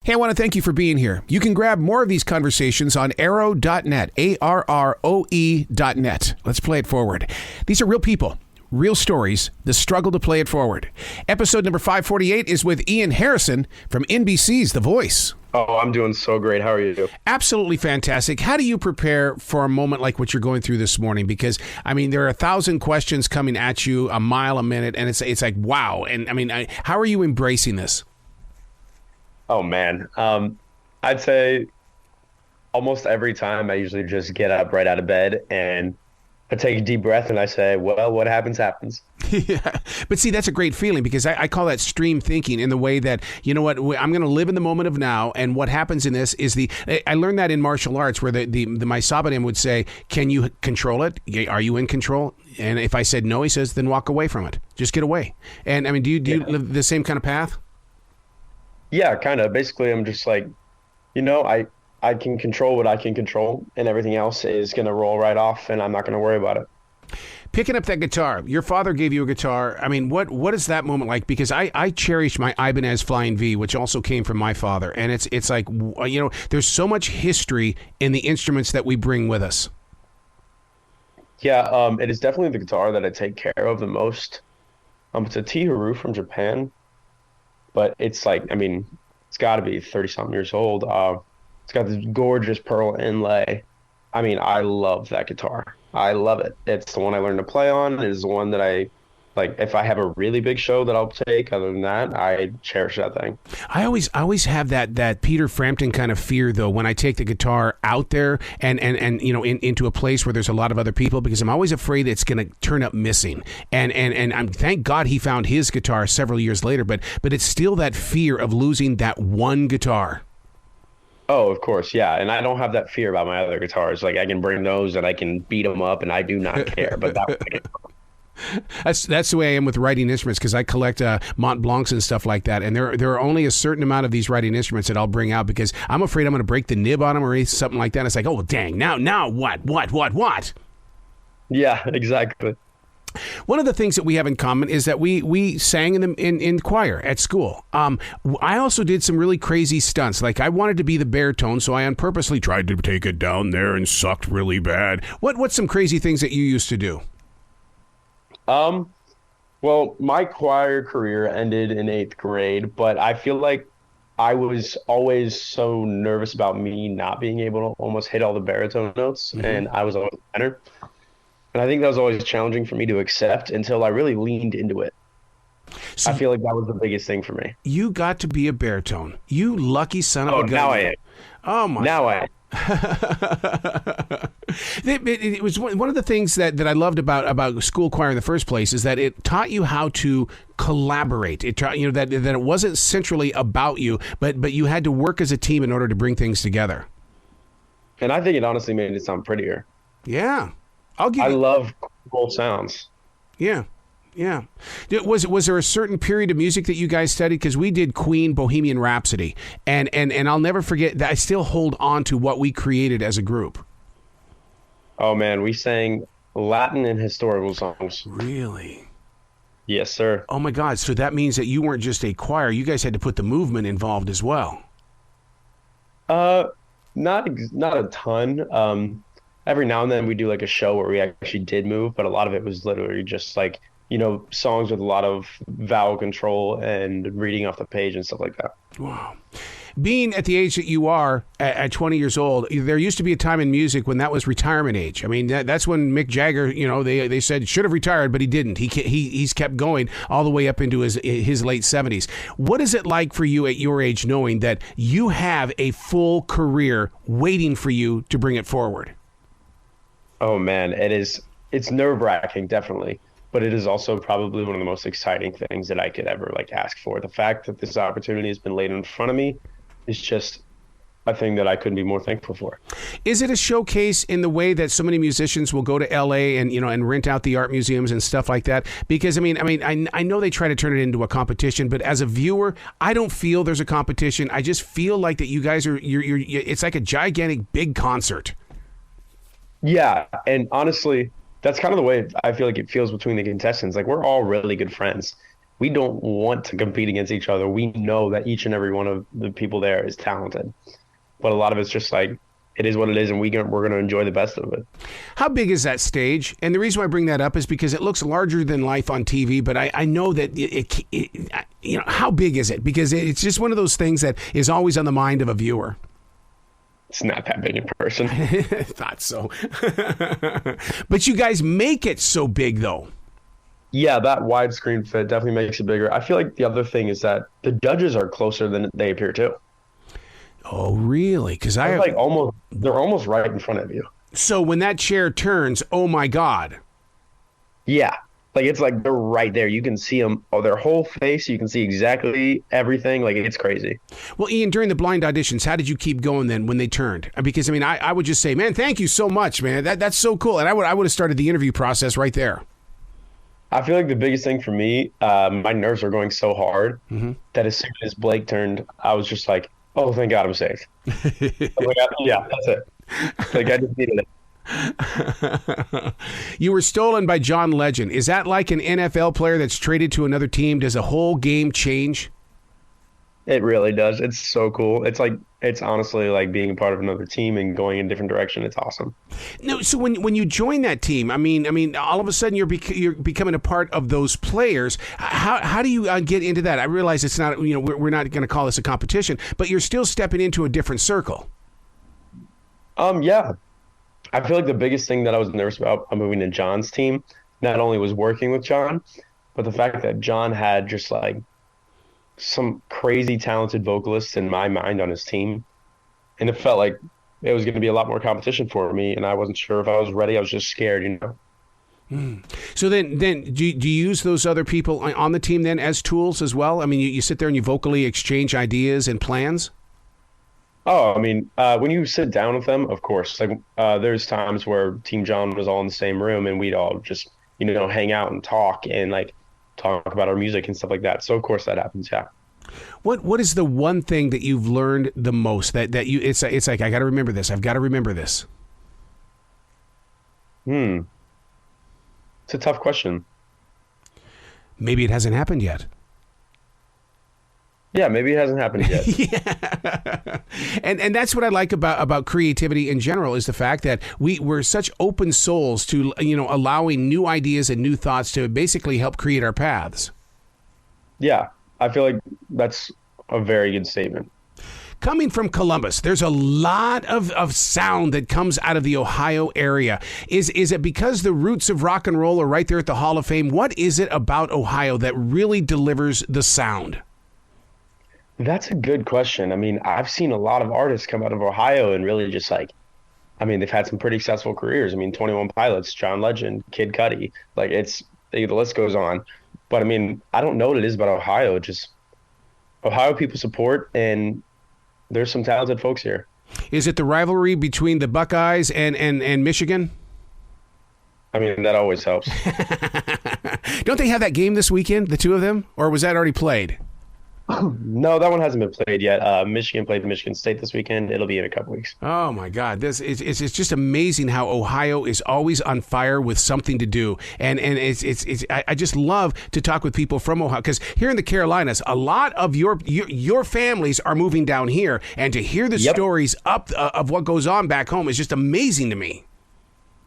Hey, I want to thank you for being here. You can grab more of these conversations on arrow.net, ARROE.net. Let's play it forward. These are real people, real stories, the struggle to play it forward. Episode number 548 is with Ian Harrison from NBC's The Voice. Oh, I'm doing so great. How are you? Absolutely fantastic. How do you prepare for a moment like what you're going through this morning? Because, I mean, there are 1,000 questions coming at you a mile a minute, and it's like, wow. And, I mean, how are you embracing this? Oh, man. I'd say almost every time I usually just get up right out of bed and I take a deep breath and I say, well, what happens, happens. Yeah. But see, that's a great feeling because I call that stream thinking in the way that, you know what, I'm going to live in the moment of now. And what happens in this is I learned that in martial arts where my Sabadim would say, can you control it? Are you in control? And if I said no, he says, then walk away from it. Just get away. And I mean, do you live the same kind of path? Yeah, kind of. Basically, I'm just like, I can control what I can control, and everything else is going to roll right off, and I'm not going to worry about it. Picking up that guitar, your father gave you a guitar. I mean, what is that moment like? Because I cherish my Ibanez Flying V, which also came from my father, and it's like, there's so much history in the instruments that we bring with us. Yeah, it is definitely the guitar that I take care of the most. It's a T-Haru from Japan. But it's like, I mean, it's got to be 30-something years old. It's got this gorgeous pearl inlay. I mean, I love that guitar. I love it. It's the one I learned to play on. It is the one that I, like, if I have a really big show that I'll take. Other than that, I cherish that thing. I always have that Peter Frampton kind of fear, though, when I take the guitar out there and into a place where there's a lot of other people, because I'm always afraid it's going to turn up missing. And I'm thank God he found his guitar several years later, but it's still that fear of losing that one guitar. Oh, of course, yeah. And I don't have that fear about my other guitars. Like, I can bring those and I can beat them up, and I do not care. But that That's the way I am with writing instruments, because I collect Mont Blancs and stuff like that, and there are only a certain amount of these writing instruments that I'll bring out because I'm afraid I'm going to break the nib on them or something like that. It's like, oh dang, now what? Yeah, exactly. One of the things that we have in common is that we sang in choir at school. I also did some really crazy stunts. Like, I wanted to be the baritone, so I unpurposely tried to take it down there and sucked really bad. What's some crazy things that you used to do? Well, my choir career ended in 8th grade, but I feel like I was always so nervous about me not being able to almost hit all the baritone notes, and I was always a tenor. And I think that was always challenging for me to accept until I really leaned into it. So I feel like that was the biggest thing for me. You got to be a baritone. You lucky son of a gun. Now I am. Oh, my. Now I am. It was one of the things that I loved about school choir in the first place is that it taught you how to collaborate. It taught you that it wasn't centrally about you, but you had to work as a team in order to bring things together. And I think it honestly made it sound prettier. Yeah. I love cool sounds. Yeah. Yeah. Was there a certain period of music that you guys studied? Because we did Queen, Bohemian Rhapsody, and I'll never forget that. I still hold on to what we created as a group. Oh man, we sang Latin and historical songs. Really? Yes, sir. Oh my God! So that means that you weren't just a choir; you guys had to put the movement involved as well. Not a ton. Every now and then we do like a show where we actually did move, but a lot of it was literally just like, songs with a lot of vowel control and reading off the page and stuff like that. Wow. Being at the age that you are at 20 years old, there used to be a time in music when that was retirement age. I mean, that's when Mick Jagger, they said should have retired, but he didn't. He's kept going all the way up into his late 70s. What is it like for you at your age knowing that you have a full career waiting for you to bring it forward? Oh man, it's nerve-wracking, definitely. But it is also probably one of the most exciting things that I could ever ask for. The fact that this opportunity has been laid in front of me is just a thing that I couldn't be more thankful for. Is it a showcase in the way that so many musicians will go to LA and rent out the art museums and stuff like that? Because I know they try to turn it into a competition, but as a viewer, I don't feel there's a competition. I just feel like that you guys it's like a gigantic big concert. Yeah, and honestly, that's kind of the way I feel like it feels between the contestants. Like, we're all really good friends. we don't want to compete against each other. We know that each and every one of the people there is talented, but a lot of it's just like, it is what it is, and we're going to enjoy the best of it. How big is that stage? And the reason why I bring that up is because it looks larger than life on TV, but I know that how big is it? Because it's just one of those things that is always on the mind of a viewer. It's not that big in person. Thought so. But you guys make it so big, though. Yeah, that widescreen fit definitely makes it bigger. I feel like the other thing is that the judges are closer than they appear to. Oh, really? Because they're almost right in front of you. So when that chair turns, oh my God. Yeah. Like, it's like they're right there. You can see them, their whole face. You can see exactly everything. Like, it's crazy. Well, Ian, during the blind auditions, how did you keep going then when they turned? Because, I mean, I would just say, man, thank you so much, man. That's so cool. And I would have started the interview process right there. I feel like the biggest thing for me, my nerves are going so hard that as soon as Blake turned, I was just like, oh, thank God I'm safe. Yeah, that's it. Like, I just needed it. You were stolen by John Legend. Is that like an NFL player that's traded to another team? Does a whole game change? It really does. It's so cool. It's honestly like being a part of another team and going in a different direction. It's awesome. No, so when you join that team, I mean, all of a sudden you're becoming a part of those players. How do you get into that? I realize it's not, we're not going to call this a competition, but you're still stepping into a different circle. Yeah. I feel like the biggest thing that I was nervous about moving to John's team not only was working with John, but the fact that John had just like some crazy talented vocalists in my mind on his team. And it felt like it was going to be a lot more competition for me. And I wasn't sure if I was ready. I was just scared, So then do you use those other people on the team then as tools as well? I mean, you sit there and you vocally exchange ideas and plans? Oh, I mean, when you sit down with them, of course, like there's times where Team John was all in the same room and we'd all just, hang out and talk and like talk about our music and stuff like that. So of course that happens. Yeah. What is the one thing that you've learned the most that you, it's like, I got to remember this. I've got to remember this. It's a tough question. Maybe it hasn't happened yet. Yeah, maybe it hasn't happened yet. Yeah. And that's what I like about creativity in general is the fact that we're such open souls to, allowing new ideas and new thoughts to basically help create our paths. Yeah, I feel like that's a very good statement. Coming from Columbus, there's a lot of sound that comes out of the Ohio area. Is it because the roots of rock and roll are right there at the Hall of Fame? What is it about Ohio that really delivers the sound? That's a good question. I mean, I've seen a lot of artists come out of Ohio and really just they've had some pretty successful careers. I mean, 21 Pilots, John Legend, Kid Cudi, the list goes on. But I mean, I don't know what it is about Ohio. Just Ohio people support, and there's some talented folks here. Is it the rivalry between the Buckeyes and Michigan? I mean, that always helps. Don't they have that game this weekend, the two of them? Or was that already played? No, that one hasn't been played yet. Michigan played Michigan State this weekend. It'll be in a couple weeks. Oh my God, it's just amazing how Ohio is always on fire with something to do, and I just love to talk with people from Ohio because here in the Carolinas, a lot of your families are moving down here, and to hear the stories of what goes on back home is just amazing to me.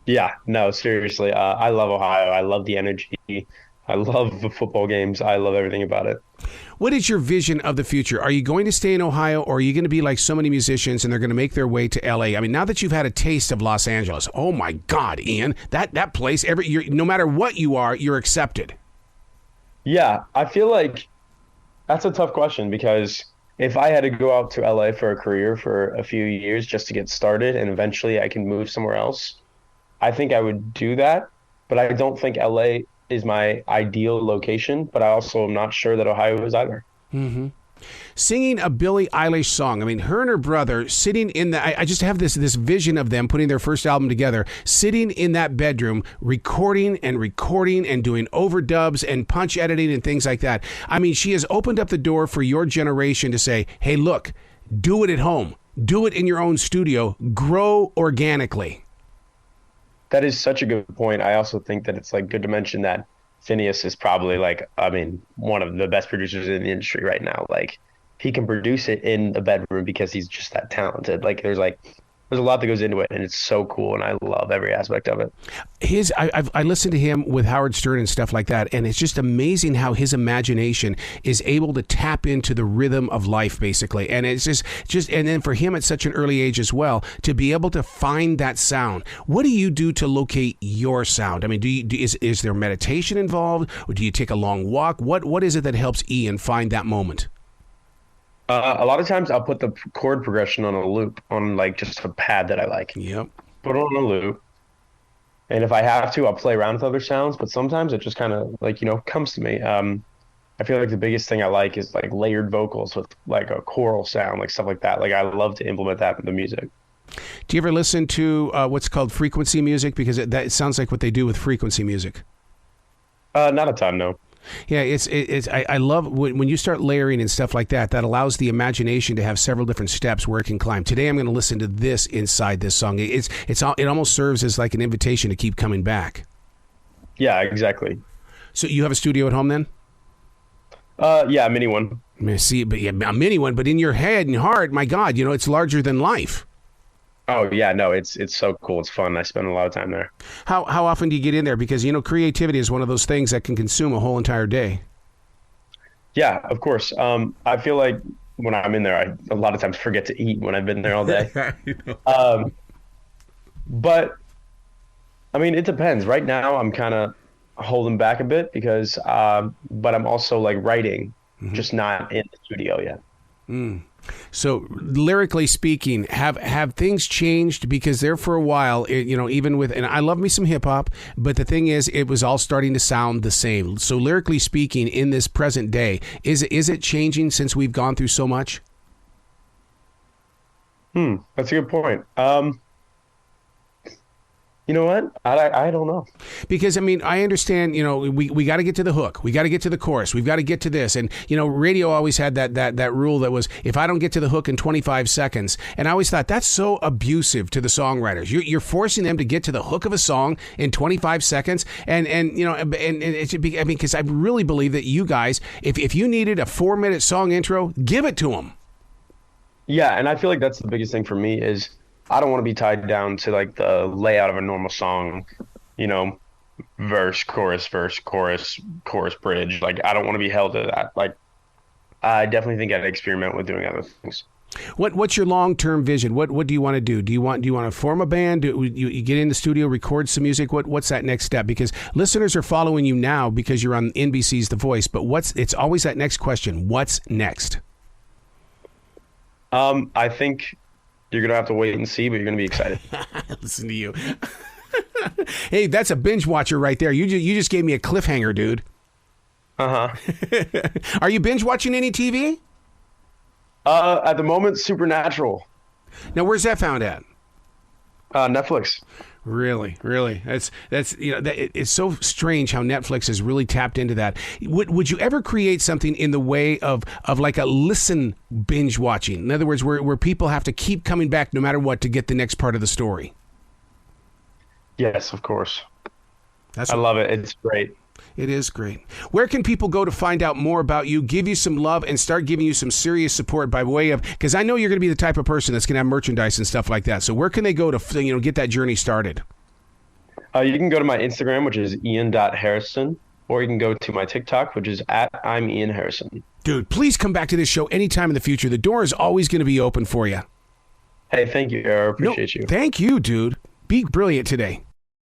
Yeah, no, seriously, I love Ohio. I love the energy. I love the football games. I love everything about it. What is your vision of the future? Are you going to stay in Ohio, or are you going to be like so many musicians and they're going to make their way to L.A.? I mean, now that you've had a taste of Los Angeles, oh my God, Ian, that place, no matter what you are, you're accepted. Yeah, I feel like that's a tough question because if I had to go out to L.A. for a career for a few years just to get started and eventually I can move somewhere else, I think I would do that. But I don't think L.A. is my ideal location, but I also am not sure that Ohio is either. Mm-hmm. Singing a Billie Eilish song. I mean, her and her brother sitting in the, I just have this vision of them putting their first album together, sitting in that bedroom, recording and doing overdubs and punch editing and things like that. I mean, she has opened up the door for your generation to say, hey, look, do it at home. Do it in your own studio. Grow organically. That is such a good point. I also think that it's good to mention that Phineas is probably like, I mean, one of the best producers in the industry right now. Like, he can produce it in a bedroom because he's just that talented. Like, there's a lot that goes into it, and it's so cool, and I love every aspect of it. I listened to him with Howard Stern and stuff like that, and it's just amazing how his imagination is able to tap into the rhythm of life, basically. And it's just and then for him at such an early age as well, to be able to find that sound. What do you do to locate your sound? I mean, is there meditation involved, or do you take a long walk? What is it that helps Ian find that moment? A lot of times I'll put the chord progression on a loop on like just a pad that I like. Yep. Put it on a loop. And if I have to, I'll play around with other sounds, but sometimes it just kind of like, comes to me. I feel like the biggest thing I like is like layered vocals with like a choral sound, like stuff like that. Like I love to implement that in the music. Do you ever listen to what's called frequency music? Because it sounds like what they do with frequency music. Not a ton, no. Yeah, I love when you start layering and stuff like that. That allows the imagination to have several different steps where it can climb. Today, I'm going to listen to this inside this song. It almost serves as like an invitation to keep coming back. Yeah, exactly. So you have a studio at home then? Yeah, a mini one. See, but yeah, a mini one. But in your head and heart, my God, it's larger than life. Oh yeah, no, it's so cool. It's fun. I spend a lot of time there. How often do you get in there? Because creativity is one of those things that can consume a whole entire day. Yeah, of course. I feel like when I'm in there, I a lot of times forget to eat when I've been there all day. But I mean, it depends. Right now, I'm kind of holding back a bit because, but I'm also like writing, just not in the studio yet. Mm. So lyrically speaking, have things changed? Because there for a while, even with, and I love me some hip hop, but the thing is, it was all starting to sound the same. So lyrically speaking, in this present day, is it changing since we've gone through so much? That's a good point. You know what? I don't know. Because, I mean, I understand, we got to get to the hook. We got to get to the chorus. We've got to get to this. And, radio always had that rule that was, if I don't get to the hook in 25 seconds, and I always thought that's so abusive to the songwriters. You're forcing them to get to the hook of a song in 25 seconds. And it should be, I mean, because I really believe that you guys, if you needed a 4-minute song intro, give it to them. Yeah. And I feel like that's the biggest thing for me is, I don't want to be tied down to like the layout of a normal song, verse, chorus, bridge. Like I don't want to be held to that. Like I definitely think I'd experiment with doing other things. What's your long-term vision? What do you want to do? Do you want to form a band? Do you get in the studio, record some music? What's that next step? Because listeners are following you now because you're on NBC's The Voice. But it's always that next question. What's next? I think you're going to have to wait and see, but you're going to be excited. Listen to you. Hey, that's a binge watcher right there. You just gave me a cliffhanger, dude. Uh-huh. Are you binge watching any TV? At the moment, Supernatural. Now, where's that found at? Netflix. Really? That's it's so strange how Netflix has really tapped into that. Would you ever create something in the way of like a listen binge watching? In other words, where people have to keep coming back no matter what to get the next part of the story? Yes, of course. I love it. It's great. It is great. Where can people go to find out more about you, give you some love, and start giving you some serious support by way of, because I know you're going to be the type of person that's going to have merchandise and stuff like that. So where can they go to get that journey started? You can go to my Instagram, which is ian.harrison, or you can go to my TikTok, which is @I'm Ian Harrison. Dude, please come back to this show anytime in the future. The door is always going to be open for you. Hey, thank you. I appreciate you. Thank you, dude. Be brilliant today.